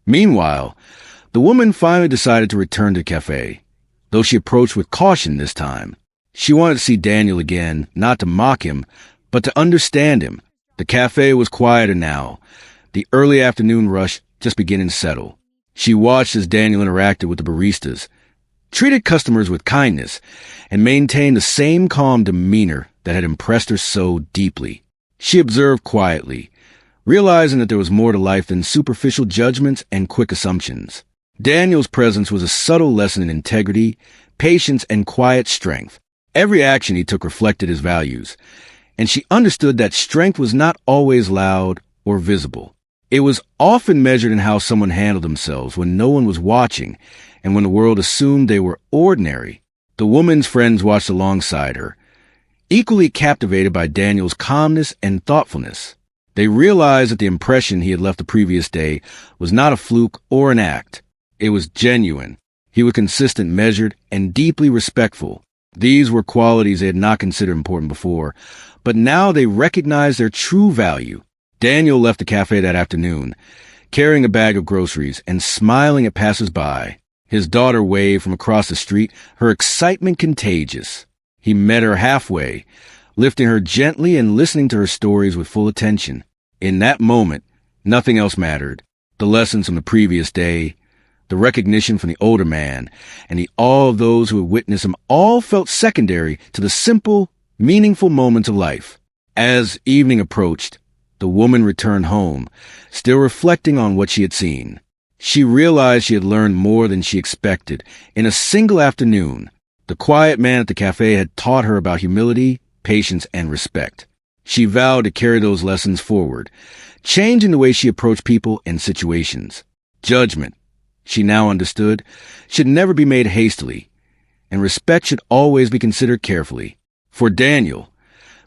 Meanwhile, the woman finally decided to return to the cafe, though she approached with caution this time. She wanted to see Daniel again, not to mock him, but to understand him. The cafe was quieter now, the early afternoon rush just beginning to settle. She watched as Daniel interacted with the baristas, treated customers with kindness, and maintained the same calm demeanor that had impressed her so deeply. She observed quietly, realizing that there was more to life than superficial judgments and quick assumptions. Daniel's presence was a subtle lesson in integrity, patience, and quiet strength. Every action he took reflected his values, and she understood that strength was not always loud or visible. It was often measured in how someone handled themselves when no one was watching and when the world assumed they were ordinary. The woman's friends watched alongside her, equally captivated by Daniel's calmness and thoughtfulness. They realized that the impression he had left the previous day was not a fluke or an act. It was genuine. He was consistent, measured, and deeply respectful. These were qualities they had not considered important before, but now they recognized their true value. Daniel left the cafe that afternoon, carrying a bag of groceries and smiling at passers-by. His daughter waved from across the street, her excitement contagious. He met her halfway, lifting her gently and listening to her stories with full attention. In that moment, nothing else mattered. The lessons from the previous day, the recognition from the older man, and the awe of those who had witnessed him all felt secondary to the simple, meaningful moments of life. As evening approached, the woman returned home, still reflecting on what she had seen. She realized she had learned more than she expected. In a single afternoon, the quiet man at the cafe had taught her about humility, patience, and respect. She vowed to carry those lessons forward, changing the way she approached people and situations. Judgment, she now understood, should never be made hastily, and respect should always be considered carefully. For Daniel,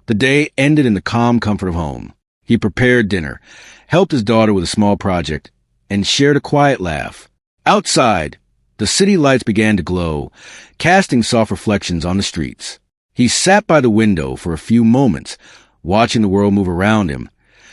the day ended in the calm comfort of home. He prepared dinner, helped his daughter with a small project, and shared a quiet laugh. Outside, the city lights began to glow, casting soft reflections on the streets. He sat by the window for a few moments, watching the world move around him,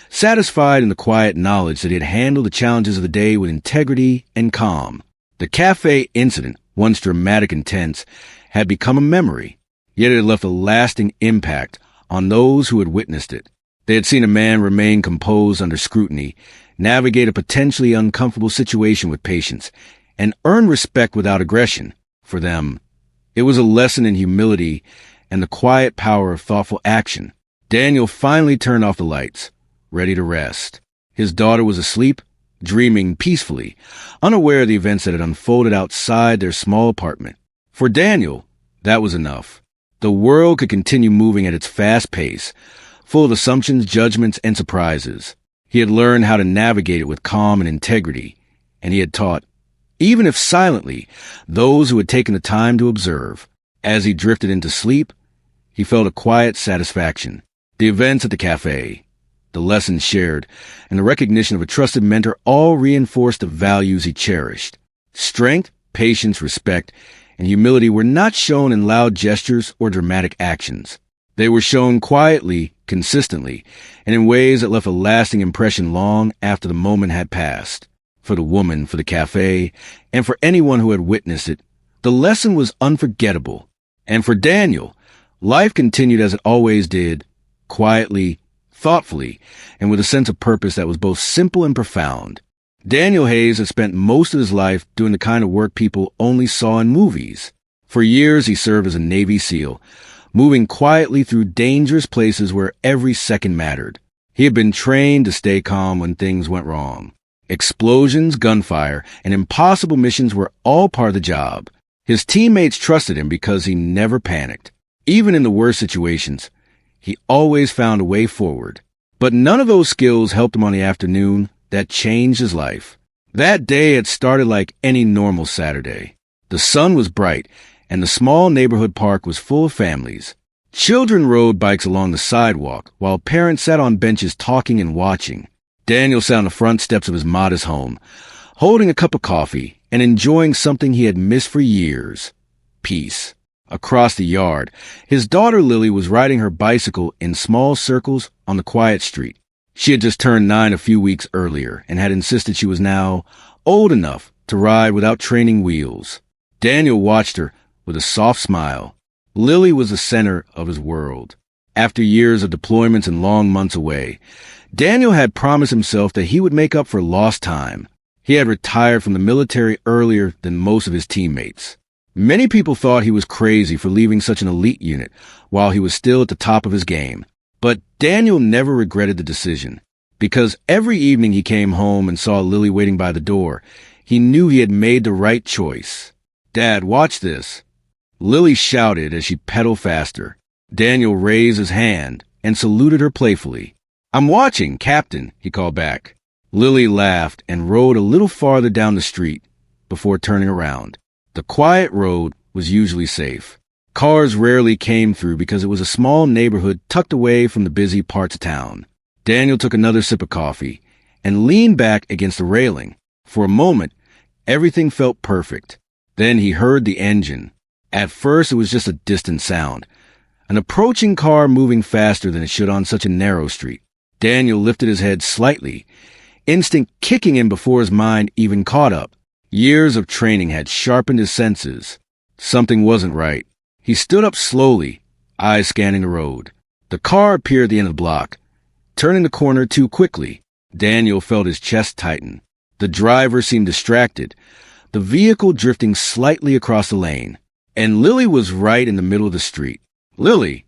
satisfied in the quiet knowledge that he had handled the challenges of the day with integrity and calm. The cafe incident, once dramatic and tense, had become a memory, yet it had left a lasting impact on those who had witnessed it. They had seen a man remain composed under scrutiny, navigate a potentially uncomfortable situation with patience, and earn respect without aggression. For them, it was a lesson in humility and the quiet power of thoughtful action. Daniel finally turned off the lights, ready to rest. His daughter was asleep, dreaming peacefully, unaware of the events that had unfolded outside their small apartment. For Daniel, that was enough. The world could continue moving at its fast pace, full of assumptions, judgments, and surprises. He had learned how to navigate it with calm and integrity, and he had taught, even if silently, those who had taken the time to observe. As he drifted into sleep, he felt a quiet satisfaction. The events at the cafe, the lessons shared, and the recognition of a trusted mentor all reinforced the values he cherished. Strength, patience, respect, and humility were not shown in loud gestures or dramatic actions. They were shown quietly, consistently, and in ways that left a lasting impression long after the moment had passed. For the woman, for the cafe, and for anyone who had witnessed it, the lesson was unforgettable. And for Daniel, life continued as it always did, quietly, thoughtfully, and with a sense of purpose that was both simple and profound. Daniel Hayes had spent most of his life doing the kind of work people only saw in movies. For years, he served as a Navy SEAL, moving quietly through dangerous places where every second mattered. He had been trained to stay calm when things went wrong. Explosions, gunfire, and impossible missions were all part of the job. His teammates trusted him because he never panicked. Even in the worst situations, he always found a way forward. But none of those skills helped him on the afternoon that changed his life. That day had started like any normal Saturday. The sun was bright, and the small neighborhood park was full of families. Children rode bikes along the sidewalk, while parents sat on benches talking and watching. Daniel sat on the front steps of his modest home, holding a cup of coffee and enjoying something he had missed for years: peace. Across the yard, his daughter Lily was riding her bicycle in small circles on the quiet street. She had just turned 9 a few weeks earlier and had insisted she was now old enough to ride without training wheels. Daniel watched her with a soft smile. Lily was the center of his world. After years of deployments and long months away, Daniel had promised himself that he would make up for lost time. He had retired from the military earlier than most of his teammates. Many people thought he was crazy for leaving such an elite unit while he was still at the top of his game. But Daniel never regretted the decision, because every evening he came home and saw Lily waiting by the door. He knew he had made the right choice. "Dad, watch this," Lily shouted as she pedaled faster. Daniel raised his hand and saluted her playfully. "I'm watching, Captain," he called back. Lily laughed and rode a little farther down the street before turning around. The quiet road was usually safe. Cars rarely came through because it was a small neighborhood tucked away from the busy parts of town. Daniel took another sip of coffee and leaned back against the railing. For a moment, everything felt perfect. Then he heard the engine. At first, it was just a distant sound, an approaching car moving faster than it should on such a narrow street. Daniel lifted his head slightly, instinct kicking in before his mind even caught up. Years of training had sharpened his senses. Something wasn't right. He stood up slowly, eyes scanning the road. The car appeared at the end of the block, turning the corner too quickly. Daniel felt his chest tighten. The driver seemed distracted, the vehicle drifting slightly across the lane. And Lily was right in the middle of the street. "Lily!"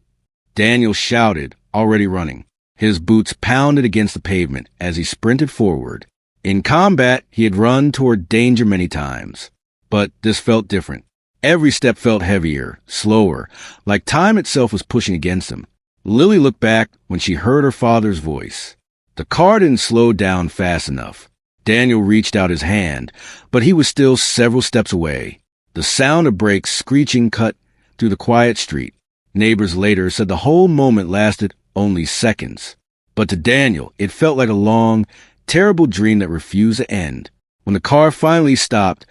Daniel shouted, already running. His boots pounded against the pavement as he sprinted forward. In combat, he had run toward danger many times. But this felt different. Every step felt heavier, slower, like time itself was pushing against him. Lily looked back when she heard her father's voice. The car didn't slow down fast enough. Daniel reached out his hand, but he was still several steps away. The sound of brakes screeching cut through the quiet street. Neighbors later said the whole moment lasted only seconds. But to Daniel, it felt like a long, terrible dream that refused to end. When the car finally stopped,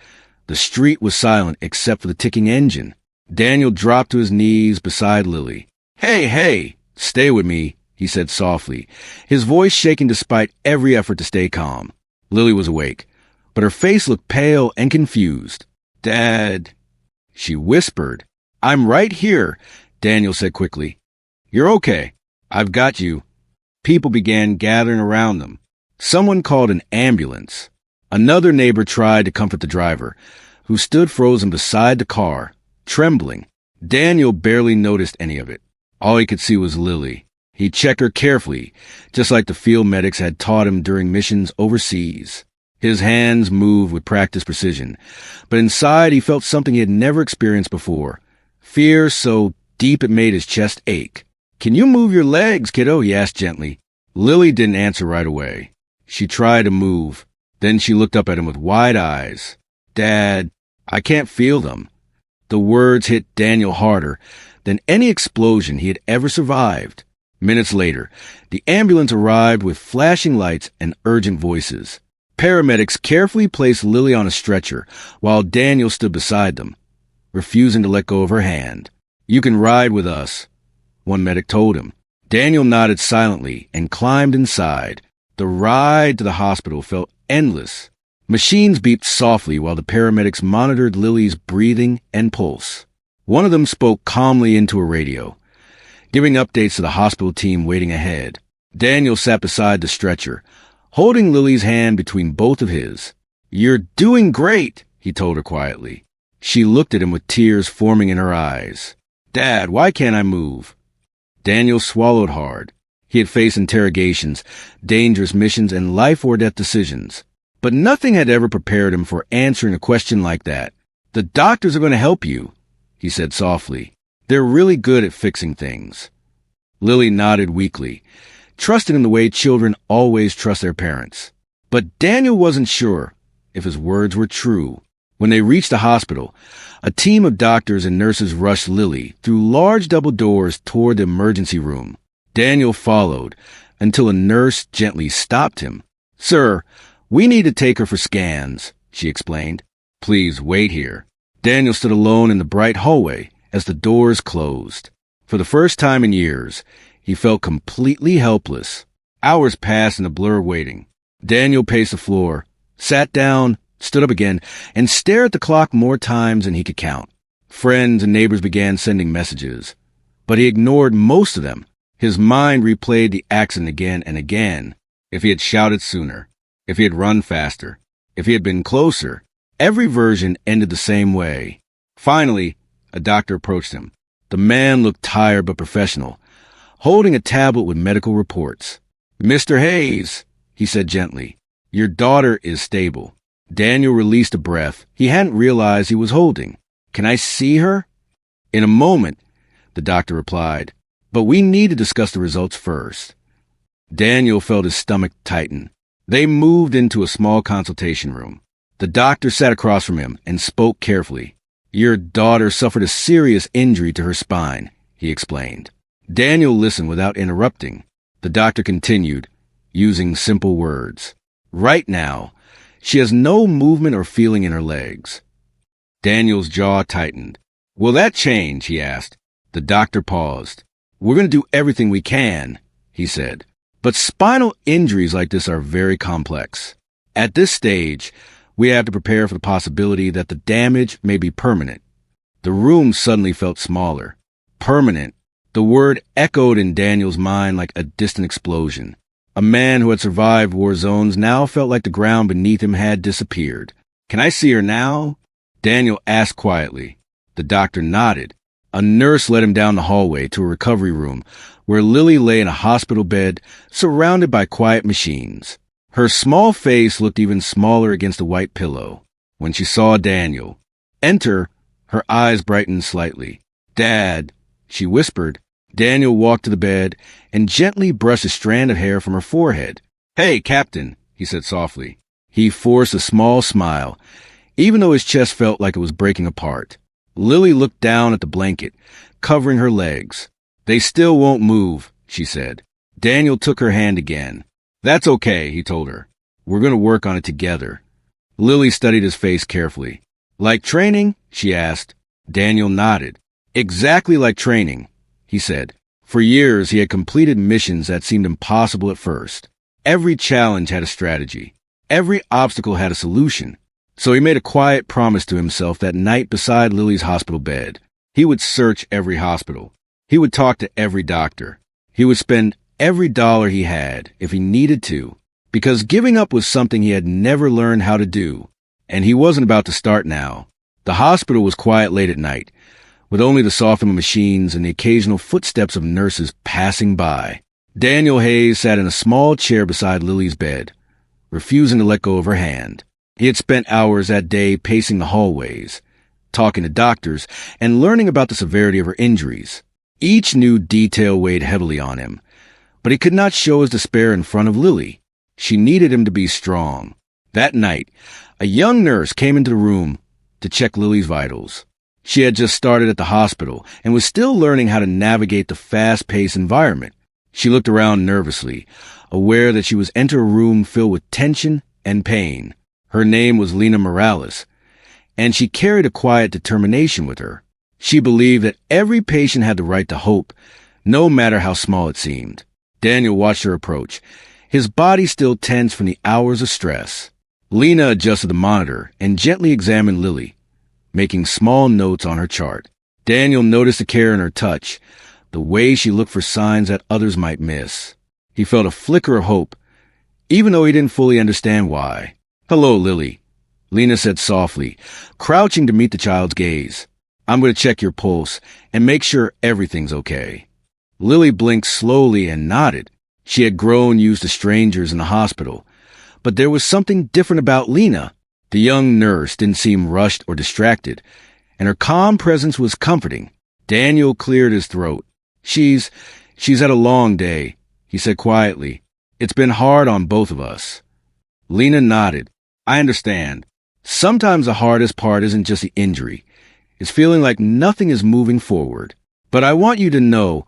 the street was silent except for the ticking engine. Daniel dropped to his knees beside Lily. Hey, stay with me," he said softly, his voice shaking despite every effort to stay calm. Lily was awake, but her face looked pale and confused. "Dad," she whispered. "I'm right here," Daniel said quickly. "You're okay. I've got you." People began gathering around them. Someone called an ambulance. Another neighbor tried to comfort the driver, who stood frozen beside the car, trembling. Daniel barely noticed any of it. All he could see was Lily. He checked her carefully, just like the field medics had taught him during missions overseas. His hands moved with practiced precision, but inside he felt something he had never experienced before. Fear so deep it made his chest ache. "Can you move your legs, kiddo?" he asked gently. Lily didn't answer right away. She tried to move. Then she looked up at him with wide eyes. "Dad, I can't feel them." The words hit Daniel harder than any explosion he had ever survived. Minutes later, the ambulance arrived with flashing lights and urgent voices. Paramedics carefully placed Lily on a stretcher while Daniel stood beside them, refusing to let go of her hand. "You can ride with us," one medic told him. Daniel nodded silently and climbed inside. The ride to the hospital felt endless. Machines beeped softly while the paramedics monitored Lily's breathing and pulse. One of them spoke calmly into a radio, giving updates to the hospital team waiting ahead. Daniel sat beside the stretcher, holding Lily's hand between both of his. "You're doing great," he told her quietly. She looked at him with tears forming in her eyes. "Dad, why can't I move?" Daniel swallowed hard. He had faced interrogations, dangerous missions, and life-or-death decisions. But nothing had ever prepared him for answering a question like that. "The doctors are going to help you," he said softly. "They're really good at fixing things." Lily nodded weakly, trusting in the way children always trust their parents. But Daniel wasn't sure if his words were true. When they reached the hospital, a team of doctors and nurses rushed Lily through large double doors toward the emergency room. Daniel followed until a nurse gently stopped him. "Sir, we need to take her for scans," she explained. "Please wait here." Daniel stood alone in the bright hallway as the doors closed. For the first time in years, he felt completely helpless. Hours passed in a blur of waiting. Daniel paced the floor, sat down, stood up again, and stared at the clock more times than he could count. Friends and neighbors began sending messages, but he ignored most of them. His mind replayed the accident again and again. If he had shouted sooner, if he had run faster, if he had been closer, every version ended the same way. Finally, a doctor approached him. The man looked tired but professional, holding a tablet with medical reports. "Mr. Hayes," he said gently, "your daughter is stable." Daniel released a breath he hadn't realized he was holding. "Can I see her?" "In a moment," the doctor replied, "but we need to discuss the results first." Daniel felt his stomach tighten. They moved into a small consultation room. The doctor sat across from him and spoke carefully. "Your daughter suffered a serious injury to her spine," he explained. Daniel listened without interrupting. The doctor continued, using simple words. "Right now, she has no movement or feeling in her legs." Daniel's jaw tightened. "Will that change?" he asked. The doctor paused. "We're going to do everything we can," he said. "But spinal injuries like this are very complex. At this stage, we have to prepare for the possibility that the damage may be permanent." The room suddenly felt smaller. Permanent. The word echoed in Daniel's mind like a distant explosion. A man who had survived war zones now felt like the ground beneath him had disappeared. "Can I see her now?" Daniel asked quietly. The doctor nodded. A nurse led him down the hallway to a recovery room where Lily lay in a hospital bed surrounded by quiet machines. Her small face looked even smaller against the white pillow. When she saw Daniel enter, her eyes brightened slightly. "Dad," she whispered. Daniel walked to the bed and gently brushed a strand of hair from her forehead. "Hey, Captain," he said softly. He forced a small smile, even though his chest felt like it was breaking apart. Lily looked down at the blanket, covering her legs. "They still won't move," she said. Daniel took her hand again. "That's okay," he told her. "We're going to work on it together." Lily studied his face carefully. "Like training?" she asked. Daniel nodded. "Exactly like training," he said. For years, he had completed missions that seemed impossible at first. Every challenge had a strategy. Every obstacle had a solution. So he made a quiet promise to himself that night beside Lily's hospital bed. He would search every hospital. He would talk to every doctor. He would spend every dollar he had if he needed to, because giving up was something he had never learned how to do, and he wasn't about to start now. The hospital was quiet late at night, with only the soughing of machines and the occasional footsteps of nurses passing by. Daniel Hayes sat in a small chair beside Lily's bed, refusing to let go of her hand. He had spent hours that day pacing the hallways, talking to doctors, and learning about the severity of her injuries. Each new detail weighed heavily on him, but he could not show his despair in front of Lily. She needed him to be strong. That night, a young nurse came into the room to check Lily's vitals. She had just started at the hospital and was still learning how to navigate the fast-paced environment. She looked around nervously, aware that she was entering a room filled with tension and pain. Her name was Lena Morales, and she carried a quiet determination with her. She believed that every patient had the right to hope, no matter how small it seemed. Daniel watched her approach, his body still tense from the hours of stress. Lena adjusted the monitor and gently examined Lily, making small notes on her chart. Daniel noticed the care in her touch, the way she looked for signs that others might miss. He felt a flicker of hope, even though he didn't fully understand why. "Hello, Lily," Lena said softly, crouching to meet the child's gaze. "I'm going to check your pulse and make sure everything's okay." Lily blinked slowly and nodded. She had grown used to strangers in the hospital, but there was something different about Lena. The young nurse didn't seem rushed or distracted, and her calm presence was comforting. Daniel cleared his throat. She's had a long day," he said quietly. "It's been hard on both of us." Lena nodded. "I understand. Sometimes the hardest part isn't just the injury. It's feeling like nothing is moving forward. But I want you to know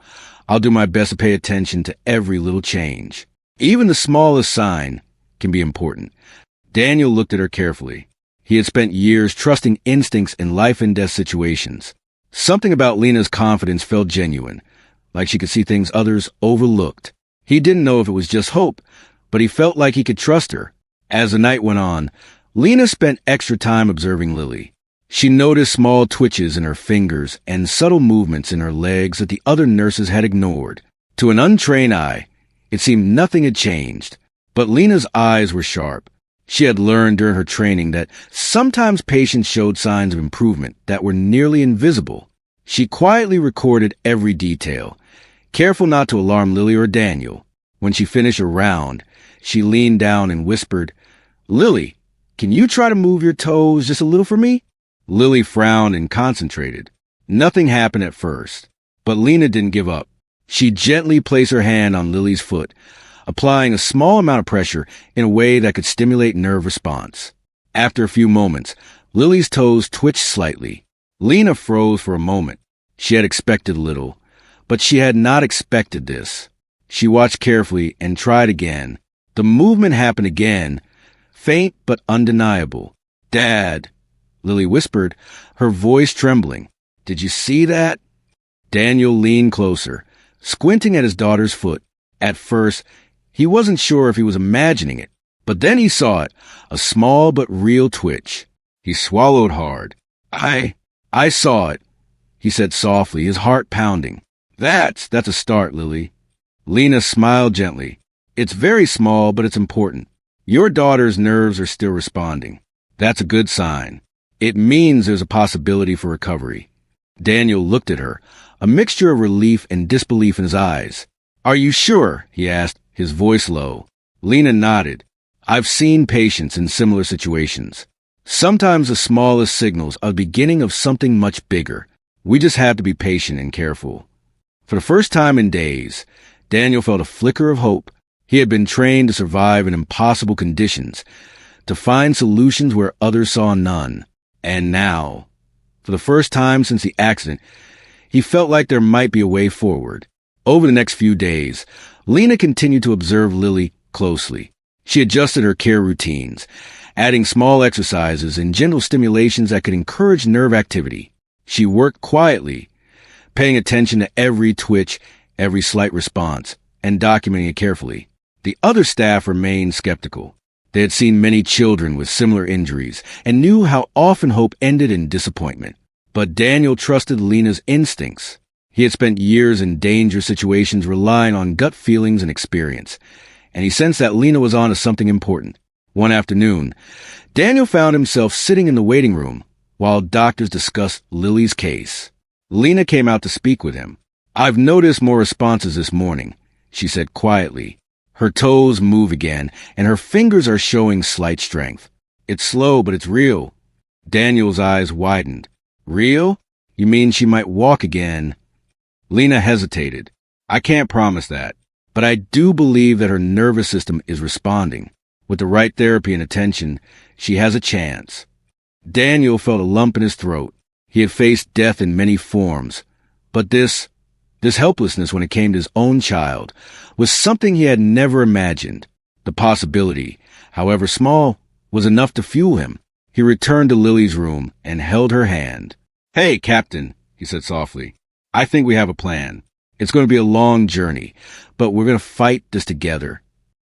I'll do my best to pay attention to every little change. Even the smallest sign can be important." Daniel looked at her carefully. He had spent years trusting instincts in life and death situations. Something about Lena's confidence felt genuine, like she could see things others overlooked. He didn't know if it was just hope, but he felt like he could trust her. As the night went on, Lena spent extra time observing Lily. She noticed small twitches in her fingers and subtle movements in her legs that the other nurses had ignored. To an untrained eye, it seemed nothing had changed, but Lena's eyes were sharp. She had learned during her training that sometimes patients showed signs of improvement that were nearly invisible. She quietly recorded every detail, careful not to alarm Lily or Daniel. When she finished her round, she leaned down and whispered, "Lily, can you try to move your toes just a little for me?" Lily frowned and concentrated. Nothing happened at first, but Lena didn't give up. She gently placed her hand on Lily's foot, applying a small amount of pressure in a way that could stimulate nerve response. After a few moments, Lily's toes twitched slightly. Lena froze for a moment. She had expected little, but she had not expected this. She watched carefully and tried again. The movement happened again, faint but undeniable. "Dad," Lily whispered, her voice trembling. "Did you see that?" Daniel leaned closer, squinting at his daughter's foot. At first, he wasn't sure if he was imagining it, but then he saw it, a small but real twitch. He swallowed hard. I saw it," he said softly, his heart pounding. That's a start, Lily." Lena smiled gently. "It's very small, but it's important. Your daughter's nerves are still responding. That's a good sign. It means there's a possibility for recovery." Daniel looked at her, a mixture of relief and disbelief in his eyes. "Are you sure?" he asked, his voice low. Lena nodded. "I've seen patients in similar situations. Sometimes the smallest signals are the beginning of something much bigger. We just have to be patient and careful." For the first time in days, Daniel felt a flicker of hope. He had been trained to survive in impossible conditions, to find solutions where others saw none. And now, for the first time since the accident, he felt like there might be a way forward. Over the next few days, Lena continued to observe Lily closely. She adjusted her care routines, adding small exercises and gentle stimulations that could encourage nerve activity. She worked quietly, paying attention to every twitch, every slight response, and documenting it carefully. The other staff remained skeptical. They had seen many children with similar injuries and knew how often hope ended in disappointment. But Daniel trusted Lena's instincts. He had spent years in dangerous situations relying on gut feelings and experience, and he sensed that Lena was on to something important. One afternoon, Daniel found himself sitting in the waiting room while doctors discussed Lily's case. Lena came out to speak with him. "I've noticed more responses this morning," she said quietly. Her toes move again, and her fingers are showing slight strength. "It's slow, but it's real." Daniel's eyes widened. "Real? You mean she might walk again?" Lena hesitated. "I can't promise that, but I do believe that her nervous system is responding. With the right therapy and attention, she has a chance." Daniel felt a lump in his throat. He had faced death in many forms, but this helplessness when it came to his own child was something he had never imagined. The possibility, however small, was enough to fuel him. He returned to Lily's room and held her hand. "Hey, Captain," he said softly. "I think we have a plan. It's going to be a long journey, but we're going to fight this together."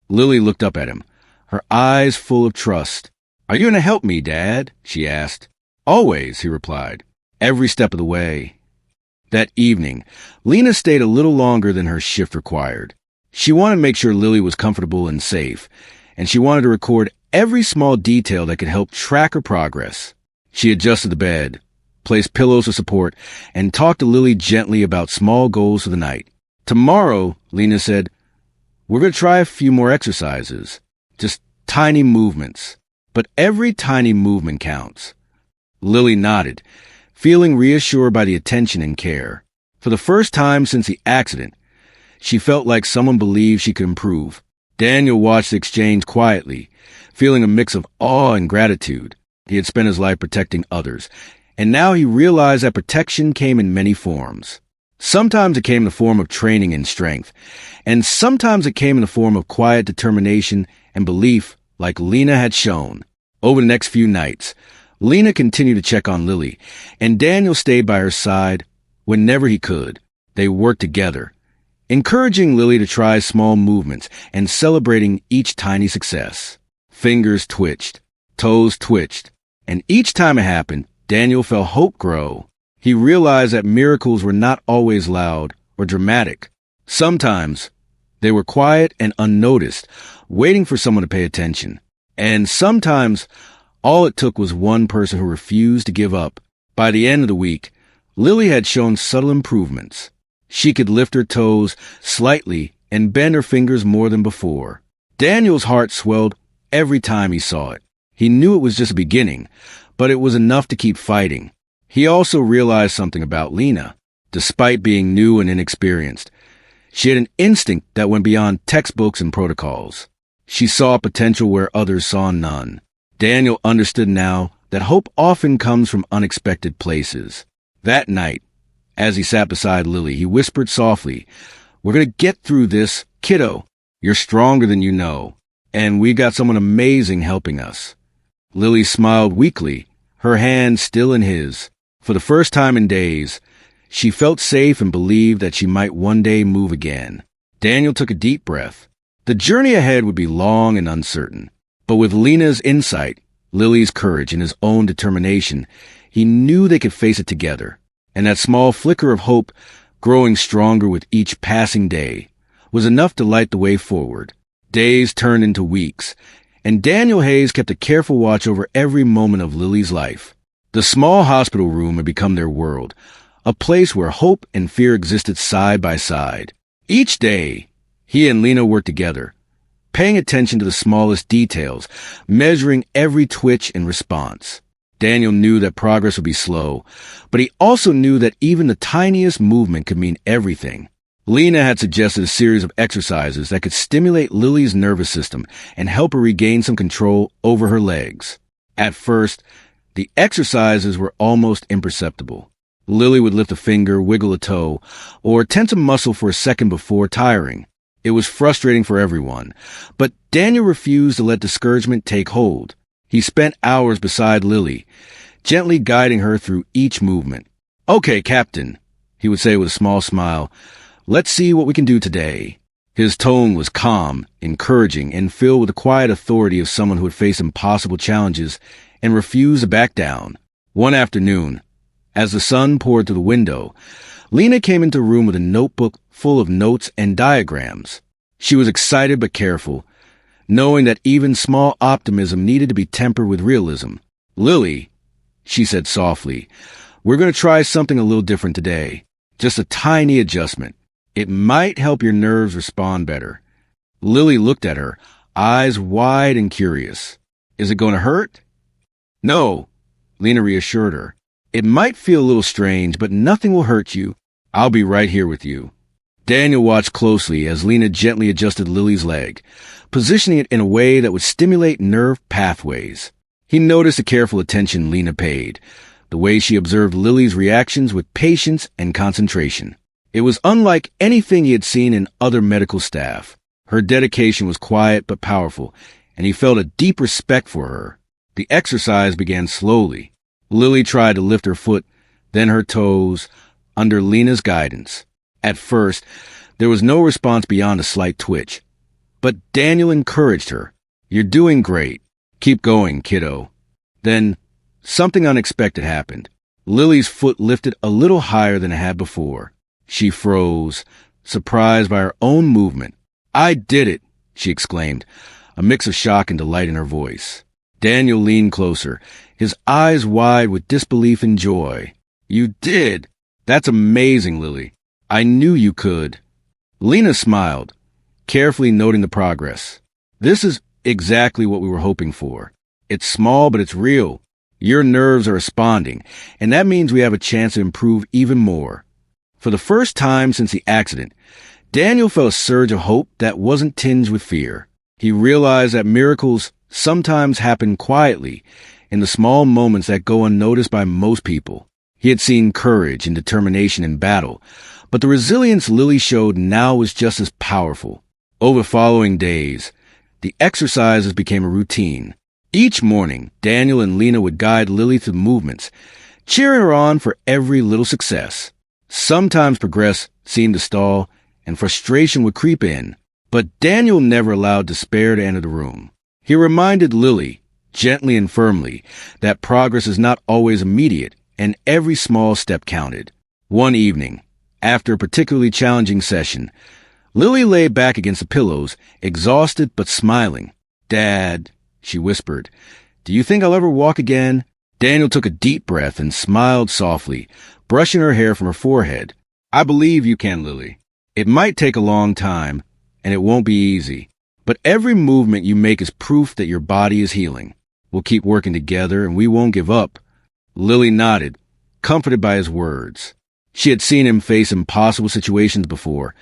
Lily looked up at him, her eyes full of trust. "Are you going to help me, Dad?" she asked. "Always," he replied. "Every step of the way." That evening, Lena stayed a little longer than her shift required. She wanted to make sure Lily was comfortable and safe, and she wanted to record every small detail that could help track her progress. She adjusted the bed, placed pillows for support, and talked to Lily gently about small goals for the night. "Tomorrow," Lena said, "we're going to try a few more exercises. Just tiny movements. But every tiny movement counts." Lily nodded, feeling reassured by the attention and care. For the first time since the accident, she felt like someone believed she could improve. Daniel watched the exchange quietly, feeling a mix of awe and gratitude. He had spent his life protecting others, and now he realized that protection came in many forms. Sometimes it came in the form of training and strength, and sometimes it came in the form of quiet determination and belief like Lena had shown. Over the next few nights, Lena continued to check on Lily, and Daniel stayed by her side whenever he could. They worked together, encouraging Lily to try small movements and celebrating each tiny success. Fingers twitched, Toes twitched, and each time it happened, Daniel felt hope grow. He realized that miracles were not always loud or dramatic. Sometimes they were quiet and unnoticed, waiting for someone to pay attention. And sometimes all it took was one person who refused to give up. By the end of the week, Lily had shown subtle improvements. She could lift her toes slightly and bend her fingers more than before. Daniel's heart swelled every time he saw it. He knew it was just a beginning, but it was enough to keep fighting. He also realized something about Lena. Despite being new and inexperienced, she had an instinct that went beyond textbooks and protocols. She saw potential where others saw none. Daniel understood now that hope often comes from unexpected places. That night, as he sat beside Lily, he whispered softly, "We're going to get through this, kiddo. You're stronger than you know, and we got someone amazing helping us." Lily smiled weakly, her hand still in his. For the first time in days, she felt safe and believed that she might one day move again. Daniel took a deep breath. The journey ahead would be long and uncertain, but with Lena's insight, Lily's courage, and his own determination, he knew they could face it together. And that small flicker of hope, growing stronger with each passing day, was enough to light the way forward. Days turned into weeks, and Daniel Hayes kept a careful watch over every moment of Lily's life. The small hospital room had become their world, a place where hope and fear existed side by side. Each day, he and Lena worked together, paying attention to the smallest details, measuring every twitch and response. Daniel knew that progress would be slow, but he also knew that even the tiniest movement could mean everything. Lena had suggested a series of exercises that could stimulate Lily's nervous system and help her regain some control over her legs. At first, the exercises were almost imperceptible. Lily would lift a finger, wiggle a toe, or tense a muscle for a second before tiring. It was frustrating for everyone, but Daniel refused to let discouragement take hold. He spent hours beside Lily, gently guiding her through each movement. "Okay, Captain," he would say with a small smile, "let's see what we can do today." His tone was calm, encouraging, and filled with the quiet authority of someone who had faced impossible challenges and refused to back down. One afternoon, as the sun poured through the window, Lena came into the room with a notebook full of notes and diagrams. She was excited but careful, knowing that even small optimism needed to be tempered with realism. "Lily," she said softly, "we're going to try something a little different today. Just a tiny adjustment. It might help your nerves respond better." Lily looked at her, eyes wide and curious. "Is it going to hurt?" "No," Lena reassured her. "It might feel a little strange, but nothing will hurt you. I'll be right here with you." Daniel watched closely as Lena gently adjusted Lily's leg, positioning it in a way that would stimulate nerve pathways. He noticed the careful attention Lena paid, the way she observed Lily's reactions with patience and concentration. It was unlike anything he had seen in other medical staff. Her dedication was quiet but powerful, and he felt a deep respect for her. The exercise began slowly. Lily tried to lift her foot, then her toes, under Lena's guidance. At first, there was no response beyond a slight twitch. But Daniel encouraged her. "You're doing great. Keep going, kiddo." Then, something unexpected happened. Lily's foot lifted a little higher than it had before. She froze, surprised by her own movement. "I did it," she exclaimed, a mix of shock and delight in her voice. Daniel leaned closer, his eyes wide with disbelief and joy. "You did? That's amazing, Lily. I knew you could." Lena smiled, carefully noting the progress. "This is exactly what we were hoping for. It's small, but it's real. Your nerves are responding, and that means we have a chance to improve even more." For the first time since the accident, Daniel felt a surge of hope that wasn't tinged with fear. He realized that miracles sometimes happen quietly, in the small moments that go unnoticed by most people. He had seen courage and determination in battle, but the resilience Lily showed now was just as powerful. Over the following days, the exercises became a routine. Each morning, Daniel and Lena would guide Lily through movements, cheering her on for every little success. Sometimes progress seemed to stall, and frustration would creep in, but Daniel never allowed despair to enter the room. He reminded Lily gently and firmly, that progress is not always immediate, and every small step counted. One evening, after a particularly challenging session, Lily lay back against the pillows, exhausted but smiling. "Dad," she whispered, "do you think I'll ever walk again?" Daniel took a deep breath and smiled softly, brushing her hair from her forehead. "I believe you can, Lily. It might take a long time, and it won't be easy. But every movement you make is proof that your body is healing. We'll keep working together, and we won't give up." Lily nodded, comforted by his words. She had seen him face impossible situations before,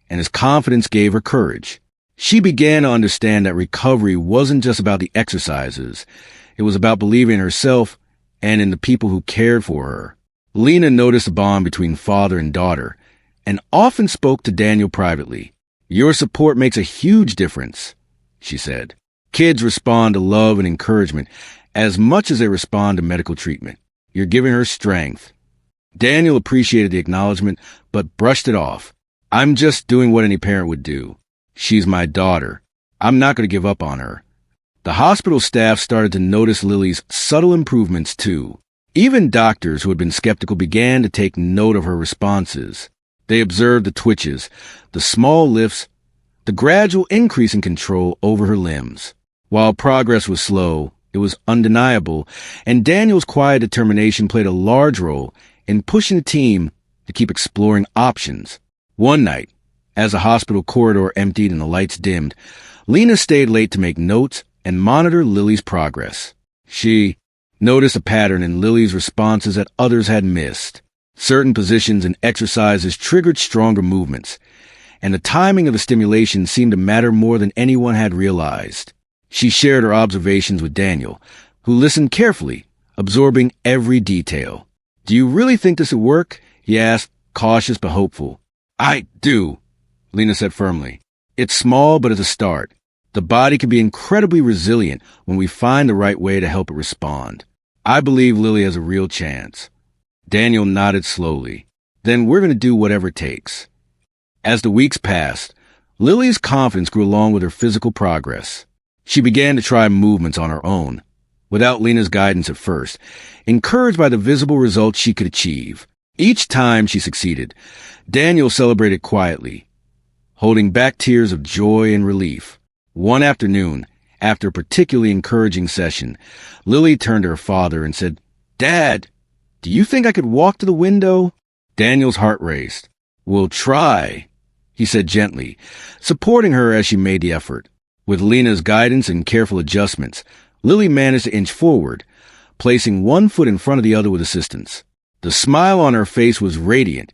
and his confidence gave her courage. She began to understand that recovery wasn't just about the exercises. It was about believing in herself and in the people who cared for her. Lena noticed the bond between father and daughter, and often spoke to Daniel privately. "Your support makes a huge difference," she said. "Kids respond to love and encouragement as much as they respond to medical treatment. You're giving her strength." Daniel appreciated the acknowledgement, but brushed it off. "I'm just doing what any parent would do. She's my daughter. I'm not going to give up on her." The hospital staff started to notice Lily's subtle improvements too. Even doctors who had been skeptical began to take note of her responses. They observed the twitches, the small lifts, the gradual increase in control over her limbs. While progress was slow, it was undeniable, and Daniel's quiet determination played a large role in pushing the team to keep exploring options. One night, as the hospital corridor emptied and the lights dimmed, Lena stayed late to make notes and monitor Lily's progress. She noticed a pattern in Lily's responses that others had missed. Certain positions and exercises triggered stronger movements, and the timing of the stimulation seemed to matter more than anyone had realized. She shared her observations with Daniel, who listened carefully, absorbing every detail. "Do you really think this will work?" he asked, cautious but hopeful. "I do," Lena said firmly. "It's small, but it's a start. The body can be incredibly resilient when we find the right way to help it respond. I believe Lily has a real chance." Daniel nodded slowly. "Then we're going to do whatever it takes." As the weeks passed, Lily's confidence grew along with her physical progress. She began to try movements on her own, without Lena's guidance at first, encouraged by the visible results she could achieve. Each time she succeeded, Daniel celebrated quietly, holding back tears of joy and relief. One afternoon, after a particularly encouraging session, Lily turned to her father and said, "Dad, do you think I could walk to the window?" Daniel's heart raced. "We'll try," he said gently, supporting her as she made the effort. With Lena's guidance and careful adjustments, Lily managed to inch forward, placing one foot in front of the other with assistance. The smile on her face was radiant,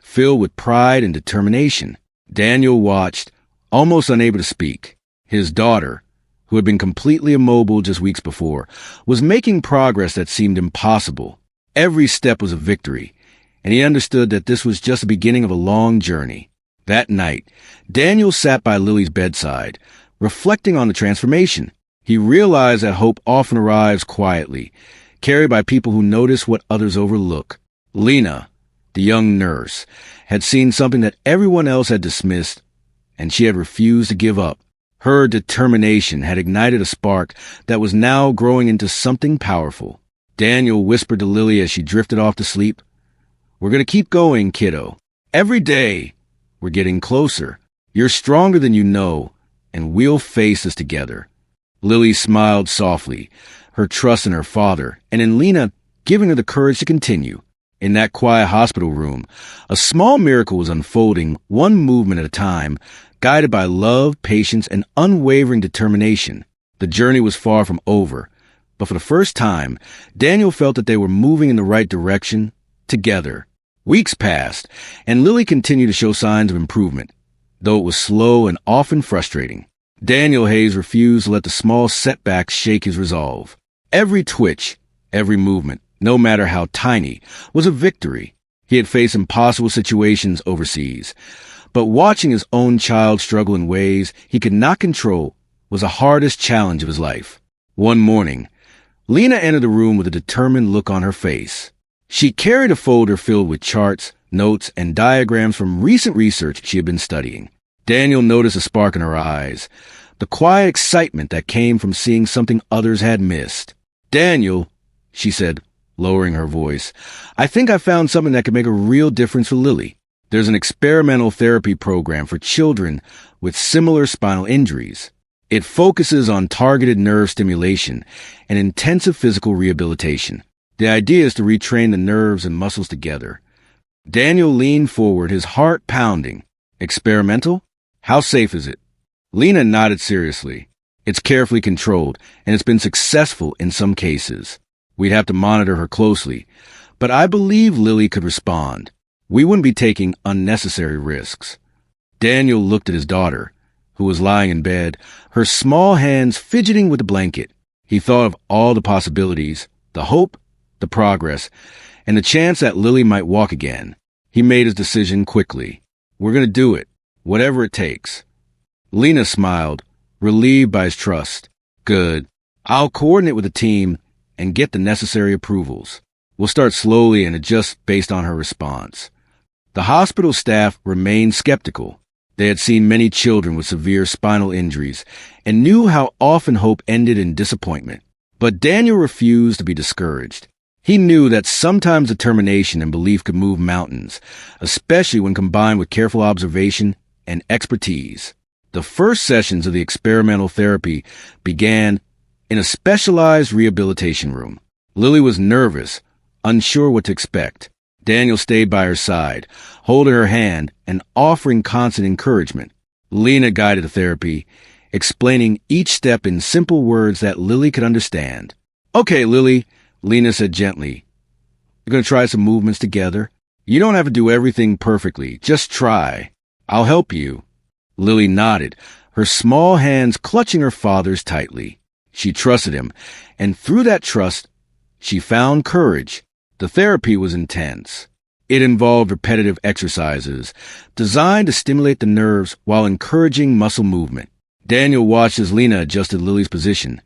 filled with pride and determination. Daniel watched, almost unable to speak. His daughter, who had been completely immobile just weeks before, was making progress that seemed impossible. Every step was a victory, and he understood that this was just the beginning of a long journey. That night, Daniel sat by Lily's bedside, reflecting on the transformation. He realized that hope often arrives quietly, carried by people who notice what others overlook. Lena, the young nurse, had seen something that everyone else had dismissed, and she had refused to give up. Her determination had ignited a spark that was now growing into something powerful. Daniel whispered to Lily as she drifted off to sleep, "We're going to keep going, kiddo. Every day, we're getting closer. You're stronger than you know, and we'll face this together." Lily smiled softly, her trust in her father, and in Lena giving her the courage to continue. In that quiet hospital room, a small miracle was unfolding, one movement at a time, guided by love, patience, and unwavering determination. The journey was far from over, but for the first time, Daniel felt that they were moving in the right direction, together. Weeks passed, and Lily continued to show signs of improvement, though it was slow and often frustrating. Daniel Hayes refused to let the small setbacks shake his resolve. Every twitch, every movement, no matter how tiny, was a victory. He had faced impossible situations overseas, but watching his own child struggle in ways he could not control was the hardest challenge of his life. One morning, Lena entered the room with a determined look on her face. She carried a folder filled with charts, notes, and diagrams from recent research she had been studying. Daniel noticed a spark in her eyes, the quiet excitement that came from seeing something others had missed. "Daniel," she said, lowering her voice, "I think I found something that could make a real difference for Lily. There's an experimental therapy program for children with similar spinal injuries. It focuses on targeted nerve stimulation and intensive physical rehabilitation. The idea is to retrain the nerves and muscles together." Daniel leaned forward, his heart pounding. "Experimental? How safe is it?" Lena nodded seriously. "It's carefully controlled, and it's been successful in some cases. We'd have to monitor her closely, but I believe Lily could respond. We wouldn't be taking unnecessary risks." Daniel looked at his daughter, who was lying in bed, her small hands fidgeting with the blanket. He thought of all the possibilities, the hope, the progress, and the chance that Lily might walk again. He made his decision quickly. "We're going to do it, whatever it takes." Lena smiled, relieved by his trust. "Good. I'll coordinate with the team and get the necessary approvals. We'll start slowly and adjust based on her response." The hospital staff remained skeptical. They had seen many children with severe spinal injuries and knew how often hope ended in disappointment. But Daniel refused to be discouraged. He knew that sometimes determination and belief could move mountains, especially when combined with careful observation and expertise. The first sessions of the experimental therapy began in a specialized rehabilitation room. Lily was nervous, unsure what to expect. Daniel stayed by her side, holding her hand and offering constant encouragement. Lena guided the therapy, explaining each step in simple words that Lily could understand. "Okay, Lily," Lena said gently. "We're going to try some movements together. You don't have to do everything perfectly. Just try. I'll help you." Lily nodded, her small hands clutching her father's tightly. She trusted him, and through that trust, she found courage. The therapy was intense. It involved repetitive exercises designed to stimulate the nerves while encouraging muscle movement. Daniel watched as Lena adjusted Lily's position,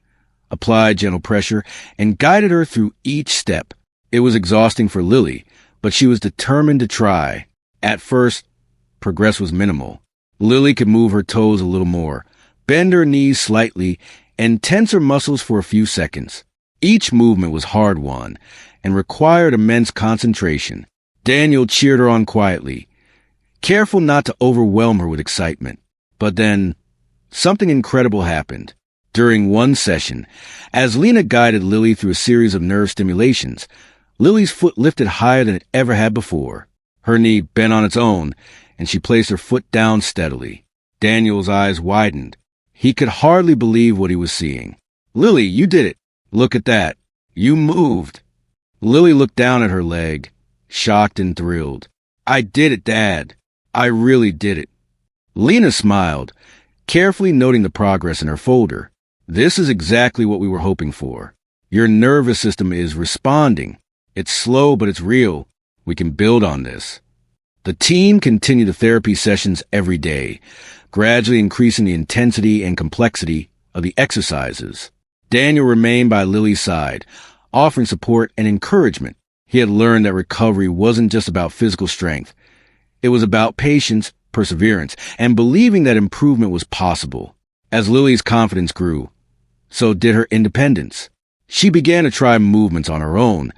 applied gentle pressure, and guided her through each step. It was exhausting for Lily, but she was determined to try. At first, progress was minimal. Lily could move her toes a little more, bend her knees slightly, and tense her muscles for a few seconds. Each movement was hard-won and required immense concentration. Daniel cheered her on quietly, careful not to overwhelm her with excitement. But then, something incredible happened. During one session, as Lena guided Lily through a series of nerve stimulations, Lily's foot lifted higher than it ever had before. Her knee bent on its own, and she placed her foot down steadily. Daniel's eyes widened. He could hardly believe what he was seeing. "Lily, you did it. Look at that. You moved." Lily looked down at her leg, shocked and thrilled. "I did it, Dad. I really did it." Lena smiled, carefully noting the progress in her folder. "This is exactly what we were hoping for. Your nervous system is responding. It's slow, but it's real. We can build on this." The team continued the therapy sessions every day, gradually increasing the intensity and complexity of the exercises. Daniel remained by Lily's side, offering support and encouragement. He had learned that recovery wasn't just about physical strength. It was about patience, perseverance, and believing that improvement was possible. As Lily's confidence grew, so did her independence. She began to try movements on her own,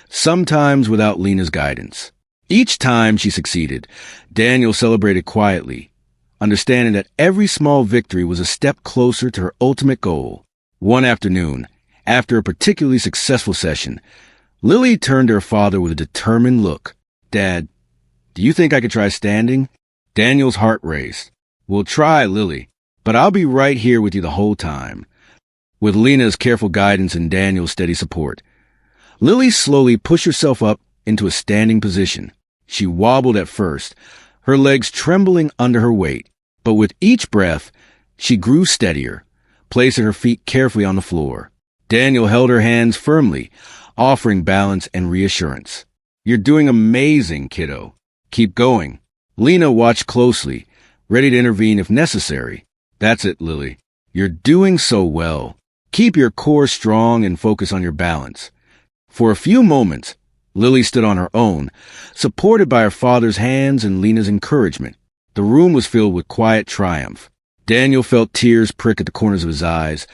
sometimes without Lena's guidance. Each time she succeeded, Daniel celebrated quietly, understanding that every small victory was a step closer to her ultimate goal. One afternoon, after a particularly successful session, Lily turned to her father with a determined look. "Dad, do you think I could try standing?" Daniel's heart raced. "We'll try, Lily, but I'll be right here with you the whole time." With Lena's careful guidance and Daniel's steady support, Lily slowly pushed herself up into a standing position. She wobbled at first, her legs trembling under her weight, but with each breath, she grew steadier, placing her feet carefully on the floor. Daniel held her hands firmly, offering balance and reassurance. "You're doing amazing, kiddo. Keep going." Lena watched closely, ready to intervene if necessary. "That's it, Lily. You're doing so well. Keep your core strong and focus on your balance." For a few moments, Lily stood on her own, supported by her father's hands and Lena's encouragement. The room was filled with quiet triumph. Daniel felt tears prick at the corners of his eyes,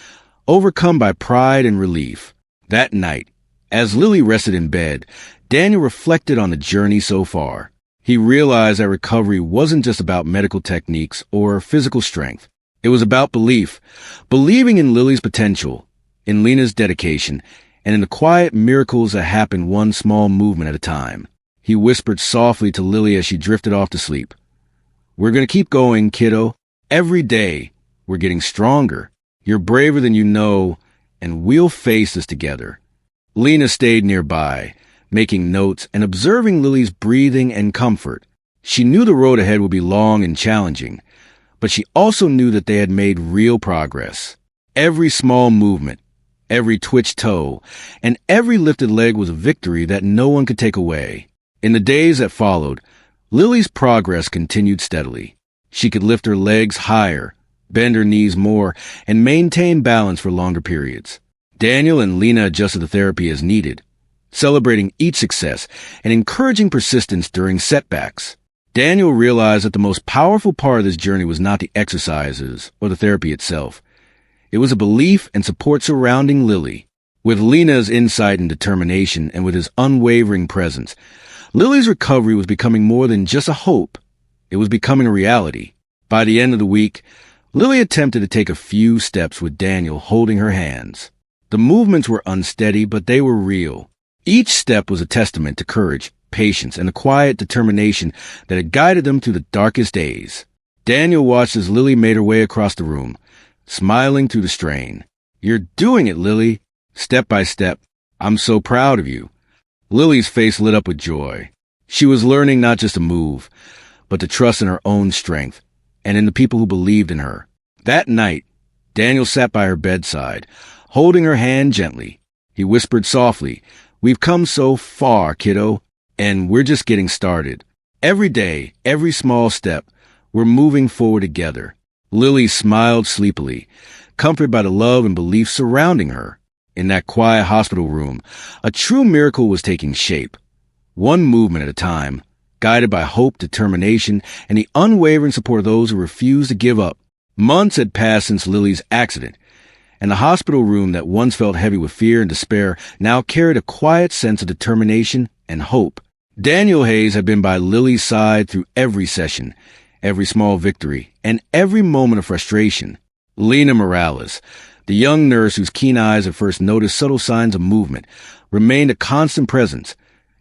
overcome by pride and relief. That night, as Lily rested in bed, Daniel reflected on the journey so far. He realized that recovery wasn't just about medical techniques or physical strength. It was about belief, believing in Lily's potential, in Lena's dedication, and in the quiet miracles that happen one small movement at a time. He whispered softly to Lily as she drifted off to sleep. "We're going to keep going, kiddo. Every day, we're getting stronger. You're braver than you know, and we'll face this together." Lena stayed nearby, making notes and observing Lily's breathing and comfort. She knew the road ahead would be long and challenging, but she also knew that they had made real progress. Every small movement, every twitched toe, and every lifted leg was a victory that no one could take away. In the days that followed, Lily's progress continued steadily. She could lift her legs higher, bend her knees more, and maintain balance for longer periods. Daniel and Lena adjusted the therapy as needed, celebrating each success and encouraging persistence during setbacks. Daniel realized that the most powerful part of this journey was not the exercises or the therapy itself. It was a belief and support surrounding Lily. With Lena's insight and determination and with his unwavering presence, Lily's recovery was becoming more than just a hope. It was becoming a reality. By the end of the week, Lily attempted to take a few steps with Daniel holding her hands. The movements were unsteady, but they were real. Each step was a testament to courage, patience, and the quiet determination that had guided them through the darkest days. Daniel watched as Lily made her way across the room, smiling through the strain. "You're doing it, Lily. Step by step. I'm so proud of you." Lily's face lit up with joy. She was learning not just to move, but to trust in her own strength and in the people who believed in her. That night, Daniel sat by her bedside, holding her hand gently. He whispered softly, "We've come so far, kiddo, and we're just getting started. Every day, every small step, we're moving forward together." Lily smiled sleepily, comforted by the love and belief surrounding her. In that quiet hospital room, a true miracle was taking shape, one movement at a time, guided by hope, determination, and the unwavering support of those who refused to give up. Months had passed since Lily's accident, and the hospital room that once felt heavy with fear and despair now carried a quiet sense of determination and hope. Daniel Hayes had been by Lily's side through every session, every small victory, and every moment of frustration. Lena Morales, the young nurse whose keen eyes had first noticed subtle signs of movement, remained a constant presence,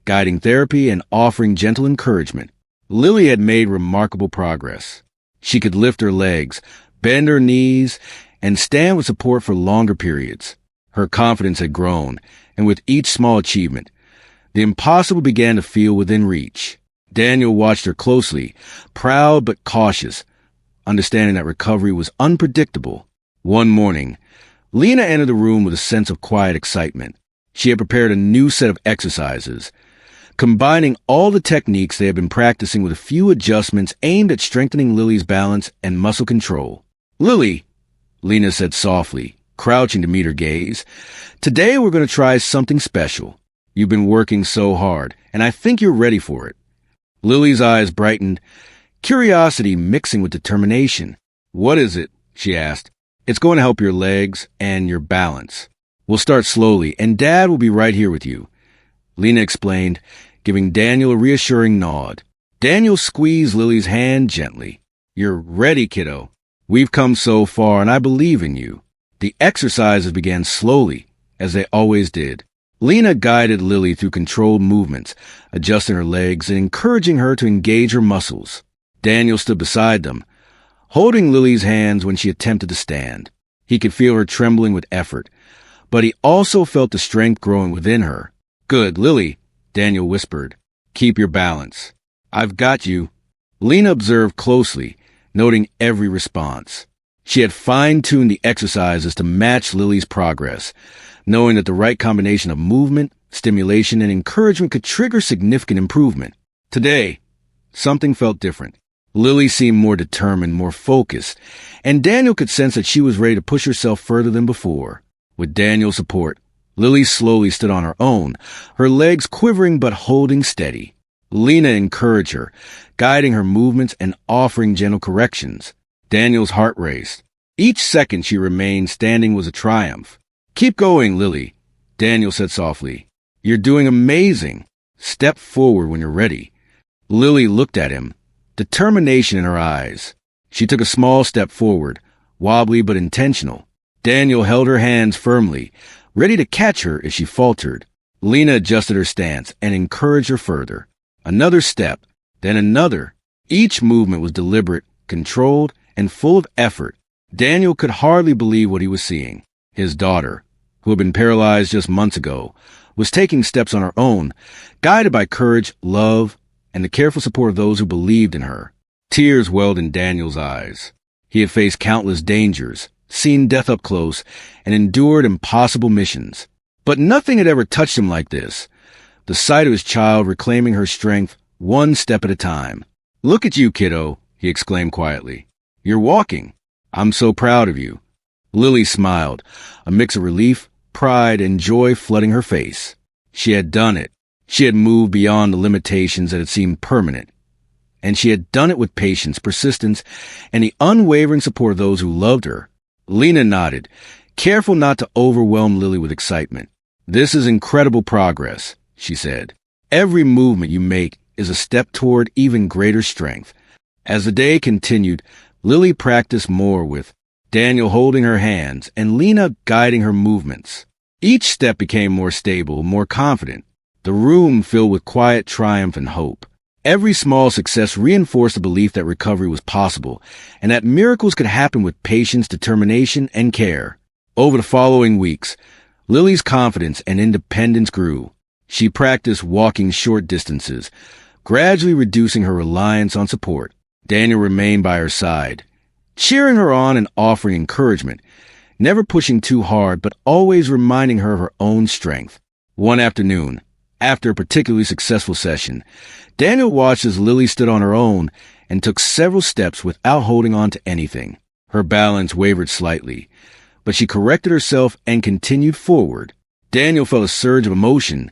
guiding therapy and offering gentle encouragement. Lily had made remarkable progress. She could lift her legs, bend her knees, and stand with support for longer periods. Her confidence had grown, and with each small achievement, the impossible began to feel within reach. Daniel watched her closely, proud but cautious, understanding that recovery was unpredictable. One morning, Lena entered the room with a sense of quiet excitement. She had prepared a new set of exercises, combining all the techniques they had been practicing with a few adjustments aimed at strengthening Lily's balance and muscle control. "Lily," Lena said softly, crouching to meet her gaze, "today we're going to try something special. You've been working so hard, and I think you're ready for it." Lily's eyes brightened, curiosity mixing with determination. "What is it?" she asked. "It's going to help your legs and your balance. We'll start slowly, and Dad will be right here with you," Lena explained, giving Daniel a reassuring nod. Daniel squeezed Lily's hand gently. "You're ready, kiddo. We've come so far, and I believe in you." The exercises began slowly, as they always did. Lena guided Lily through controlled movements, adjusting her legs and encouraging her to engage her muscles. Daniel stood beside them, holding Lily's hands when she attempted to stand. He could feel her trembling with effort, but he also felt the strength growing within her. "Good, Lily," Daniel whispered. "Keep your balance. I've got you." Lena observed closely, noting every response. She had fine-tuned the exercises to match Lily's progress, knowing that the right combination of movement, stimulation, and encouragement could trigger significant improvement. Today, something felt different. Lily seemed more determined, more focused, and Daniel could sense that she was ready to push herself further than before. With Daniel's support, Lily slowly stood on her own, her legs quivering but holding steady. Lena encouraged her, guiding her movements and offering gentle corrections. Daniel's heart raced. Each second she remained standing was a triumph. "Keep going, Lily," Daniel said softly. "You're doing amazing. Step forward when you're ready." Lily looked at him, determination in her eyes. She took a small step forward, wobbly but intentional. Daniel held her hands firmly, ready to catch her if she faltered. Lena adjusted her stance and encouraged her further. Another step, then another. Each movement was deliberate, controlled, and full of effort. Daniel could hardly believe what he was seeing. His daughter, who had been paralyzed just months ago, was taking steps on her own, guided by courage, love, and the careful support of those who believed in her. Tears welled in Daniel's eyes. He had faced countless dangers, seen death up close, and endured impossible missions. But nothing had ever touched him like this. The sight of his child reclaiming her strength one step at a time. "Look at you, kiddo," he exclaimed quietly. "You're walking. I'm so proud of you." Lily smiled, a mix of relief, pride, and joy flooding her face. She had done it. She had moved beyond the limitations that had seemed permanent. And she had done it with patience, persistence, and the unwavering support of those who loved her. Lena nodded, careful not to overwhelm Lily with excitement. "This is incredible progress," she said. "Every movement you make is a step toward even greater strength." As the day continued, Lily practiced more, with Daniel holding her hands and Lena guiding her movements. Each step became more stable, more confident. The room filled with quiet triumph and hope. Every small success reinforced the belief that recovery was possible and that miracles could happen with patience, determination, and care. Over the following weeks, Lily's confidence and independence grew. She practiced walking short distances, gradually reducing her reliance on support. Daniel remained by her side, cheering her on and offering encouragement, never pushing too hard, but always reminding her of her own strength. One afternoon, after a particularly successful session, Daniel watched as Lily stood on her own and took several steps without holding on to anything. Her balance wavered slightly, but she corrected herself and continued forward. Daniel felt a surge of emotion,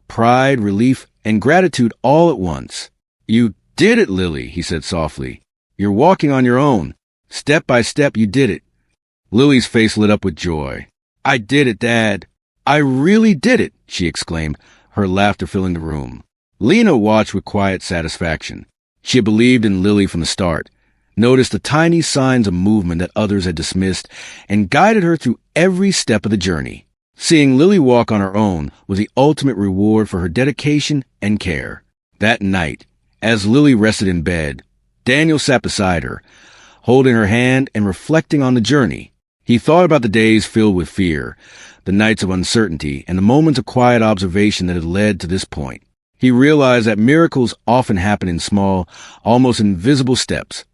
pride, relief, and gratitude all at once. "You did it, Lily," he said softly. "You're walking on your own. Step by step, you did it." Lily's face lit up with joy. "I did it, Dad. I really did it," she exclaimed, her laughter filling the room. Lena watched with quiet satisfaction. She had believed in Lily from the start, noticed the tiny signs of movement that others had dismissed, and guided her through every step of the journey. Seeing Lily walk on her own was the ultimate reward for her dedication and care. That night, as Lily rested in bed, Daniel sat beside her, holding her hand and reflecting on the journey. He thought about the days filled with fear, the nights of uncertainty, and the moments of quiet observation that had led to this point. He realized that miracles often happen in small, almost invisible steps,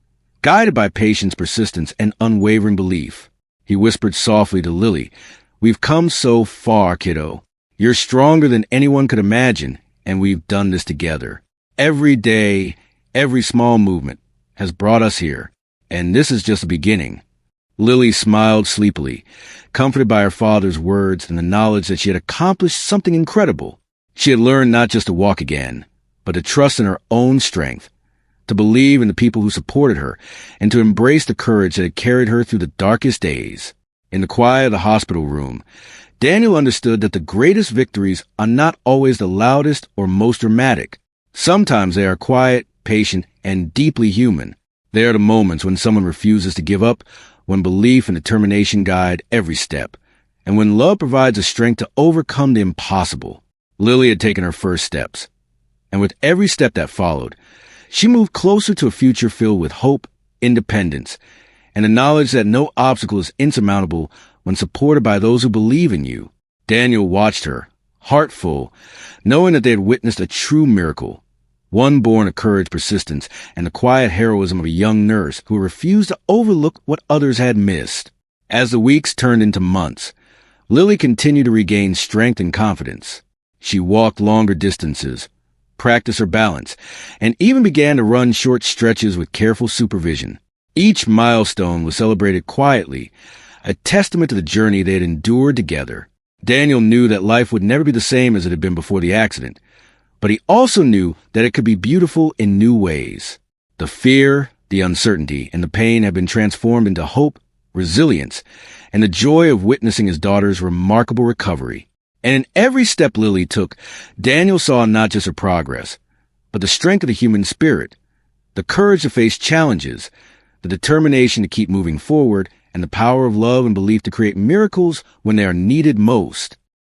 guided by patience, persistence, and unwavering belief. He whispered softly to Lily, "We've come so far, kiddo. You're stronger than anyone could imagine, and we've done this together. Every day, every small movement has brought us here, and this is just the beginning." Lily smiled sleepily, comforted by her father's words and the knowledge that she had accomplished something incredible. She had learned not just to walk again, but to trust in her own strength, to believe in the people who supported her, and to embrace the courage that had carried her through the darkest days. In the quiet of the hospital room, Daniel understood that the greatest victories are not always the loudest or most dramatic. Sometimes they are quiet, patient, and deeply human. They are the moments when someone refuses to give up, when belief and determination guide every step, and when love provides the strength to overcome the impossible. Lily had taken her first steps, and with every step that followed, she moved closer to a future filled with hope, independence, and the knowledge that no obstacle is insurmountable when supported by those who believe in you. Daniel watched her, heart full, knowing that they had witnessed a true miracle, one born of courage, persistence, and the quiet heroism of a young nurse who refused to overlook what others had missed. As the weeks turned into months, Lily continued to regain strength and confidence. She walked longer distances, practiced her balance, and even began to run short stretches with careful supervision. Each milestone was celebrated quietly, a testament to the journey they had endured together. Daniel knew that life would never be the same as it had been before the accident, but he also knew that it could be beautiful in new ways. The fear, The uncertainty and the pain have been transformed into hope, resilience, and the joy of witnessing his daughter's remarkable recovery. And in every step Lily took, Daniel saw not just her progress, but the strength of the human spirit, the courage to face challenges, the determination to keep moving forward, and the power of love and belief to create miracles when they are needed most.